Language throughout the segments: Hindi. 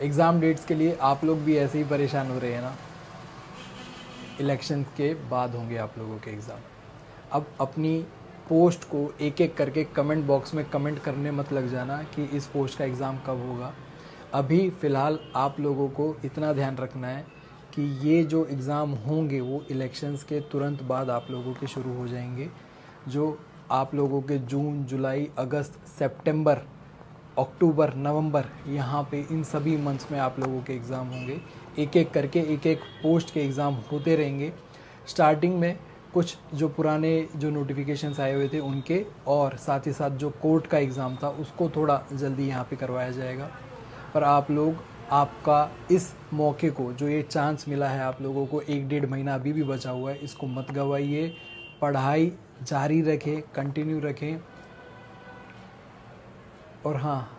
एग्ज़ाम डेट्स के लिए आप लोग भी ऐसे ही परेशान हो रहे हैं ना। इलेक्शन के बाद होंगे आप लोगों के एग्ज़ाम। अब अपनी पोस्ट को एक एक करके कमेंट बॉक्स में कमेंट करने मत लग जाना कि इस पोस्ट का एग्ज़ाम कब होगा। अभी फ़िलहाल आप लोगों को इतना ध्यान रखना है कि ये जो एग्ज़ाम होंगे वो इलेक्शंस के तुरंत बाद आप लोगों के शुरू हो जाएंगे। जो आप लोगों के जून, जुलाई, अगस्त, सितंबर, अक्टूबर, नवंबर, यहाँ पे इन सभी मंथ्स में आप लोगों के एग्ज़ाम होंगे। एक एक करके एक एक पोस्ट के एग्ज़ाम होते रहेंगे। स्टार्टिंग में कुछ जो पुराने जो नोटिफिकेशंस आए हुए थे उनके, और साथ ही साथ जो कोर्ट का एग्ज़ाम था उसको थोड़ा जल्दी यहाँ पे करवाया जाएगा। पर आप लोग आपका इस मौके को, जो ये चांस मिला है आप लोगों को, 1-1.5 महीना अभी भी बचा हुआ है, इसको मत गवाइए। पढ़ाई जारी रखें, कंटिन्यू रखें, और हाँ,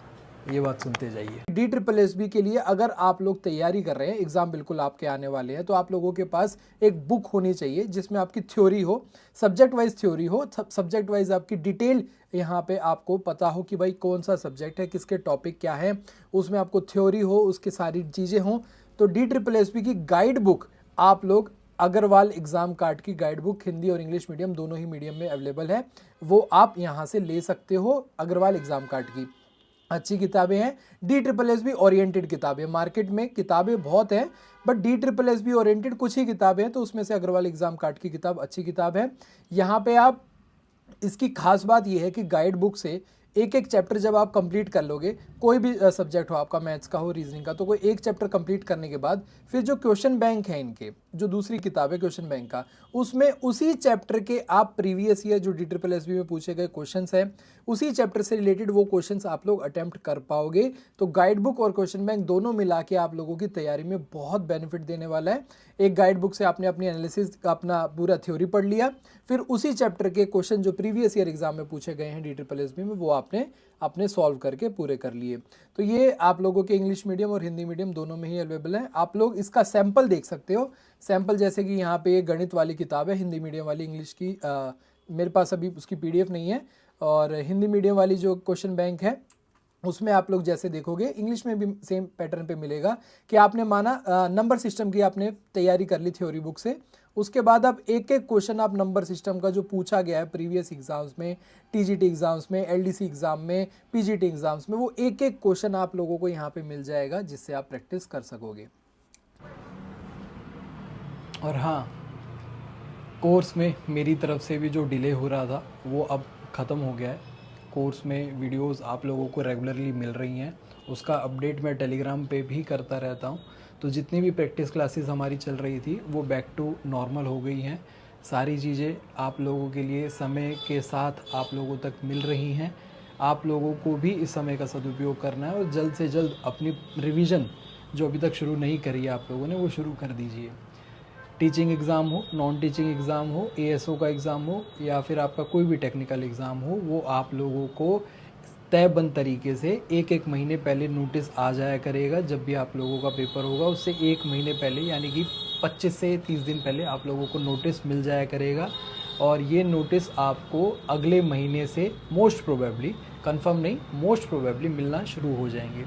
ये बात सुनते जाइए। DSSB के लिए अगर आप लोग तैयारी कर रहे हैं, एग्जाम बिल्कुल आपके आने वाले हैं, तो आप लोगों के पास एक बुक होनी चाहिए जिसमें आपकी थ्योरी हो, सब्जेक्ट वाइज थ्योरी हो, सब्जेक्ट वाइज आपकी डिटेल यहाँ पे आपको पता हो कि भाई कौन सा सब्जेक्ट है, किसके टॉपिक क्या है, उसमें आपको थ्योरी हो, उसकी सारी चीज़ें हों। तो DSSB की गाइड बुक आप लोग, अग्रवाल एग्जाम कार्ड की गाइड बुक हिंदी और इंग्लिश मीडियम दोनों ही मीडियम में अवेलेबल है, वो आप यहाँ से ले सकते हो। अग्रवाल एग्जाम कार्ड की अच्छी किताबें हैं, DSSB ओरिएंटेड किताबें, मार्केट में किताबें बहुत हैं बट DSSB ओरिएंटेड कुछ ही किताबें हैं, तो उसमें से अग्रवाल एग्जाम कार्ड की किताब अच्छी किताब है। यहाँ पे आप, इसकी खास बात यह है कि गाइड बुक से एक एक चैप्टर जब आप कंप्लीट कर लोगे, कोई भी सब्जेक्ट हो आपका, मैथ्स का हो, रीजनिंग का, तो कोई एक चैप्टर कंप्लीट करने के बाद फिर जो क्वेश्चन बैंक है इनके, जो दूसरी किताब है क्वेश्चन बैंक का, उसमें उसी चैप्टर के आप प्रीवियस ईयर जो DSSB में पूछे गए क्वेश्चंस हैं, उसी चैप्टर से रिलेटेड वो क्वेश्चंस आप लोग अटेम्प्ट कर पाओगे। तो गाइड बुक और क्वेश्चन बैंक दोनों मिला के आप लोगों की तैयारी में बहुत बेनिफिट देने वाला है। एक गाइड बुक से आपने अपनी एनालिसिस, अपना पूरा थ्योरी पढ़ लिया, फिर उसी चैप्टर के क्वेश्चन जो प्रीवियस ईयर एग्जाम में पूछे गए हैं DSSB में, वो आपने अपने सॉल्व करके पूरे कर लिए। तो ये आप लोगों के इंग्लिश मीडियम और हिंदी मीडियम दोनों में ही अवेलेबल है। आप लोग इसका सैंपल देख सकते हो। सैंपल जैसे कि यहाँ पे गणित वाली किताब है, हिंदी मीडियम वाली, इंग्लिश की मेरे पास अभी उसकी PDF नहीं है, और हिंदी मीडियम वाली जो क्वेश्चन बैंक है उसमें आप लोग जैसे देखोगे, इंग्लिश में भी सेम पैटर्न पे मिलेगा कि आपने माना नंबर सिस्टम की आपने तैयारी कर ली थ्योरी बुक से, उसके बाद आप एक एक क्वेश्चन आप नंबर सिस्टम का जो पूछा गया है प्रीवियस एग्जाम्स में, TGT एग्जाम्स में, LDC एग्जाम में, PGT एग्जाम्स में, वो एक एक क्वेश्चन आप लोगों को यहाँ पे मिल जाएगा जिससे आप प्रैक्टिस कर सकोगे। और हाँ, कोर्स में मेरी तरफ से भी जो डिले हो रहा था वो अब ख़त्म हो गया है। कोर्स में वीडियोस आप लोगों को रेगुलरली मिल रही हैं, उसका अपडेट मैं टेलीग्राम पे भी करता रहता हूँ। तो जितनी भी प्रैक्टिस क्लासेस हमारी चल रही थी वो बैक टू नॉर्मल हो गई हैं। सारी चीज़ें आप लोगों के लिए समय के साथ आप लोगों तक मिल रही हैं। आप लोगों को भी इस समय का सदुपयोग करना है और जल्द से जल्द अपनी रिवीजन जो अभी तक शुरू नहीं करी है आप लोगों ने, वो शुरू कर दीजिए। टीचिंग एग्ज़ाम हो, नॉन टीचिंग एग्ज़ाम हो, ASO का एग्ज़ाम हो, या फिर आपका कोई भी टेक्निकल एग्ज़ाम हो, वो आप लोगों को तयबंद तरीके से एक एक महीने पहले नोटिस आ जाया करेगा। जब भी आप लोगों का पेपर होगा उससे एक महीने पहले, यानी कि 25 से 30 दिन पहले आप लोगों को नोटिस मिल जाया करेगा। और ये नोटिस आपको अगले महीने से मोस्ट प्रोबेबली, कंफर्म नहीं, मोस्ट प्रोबेबली मिलना शुरू हो जाएंगे।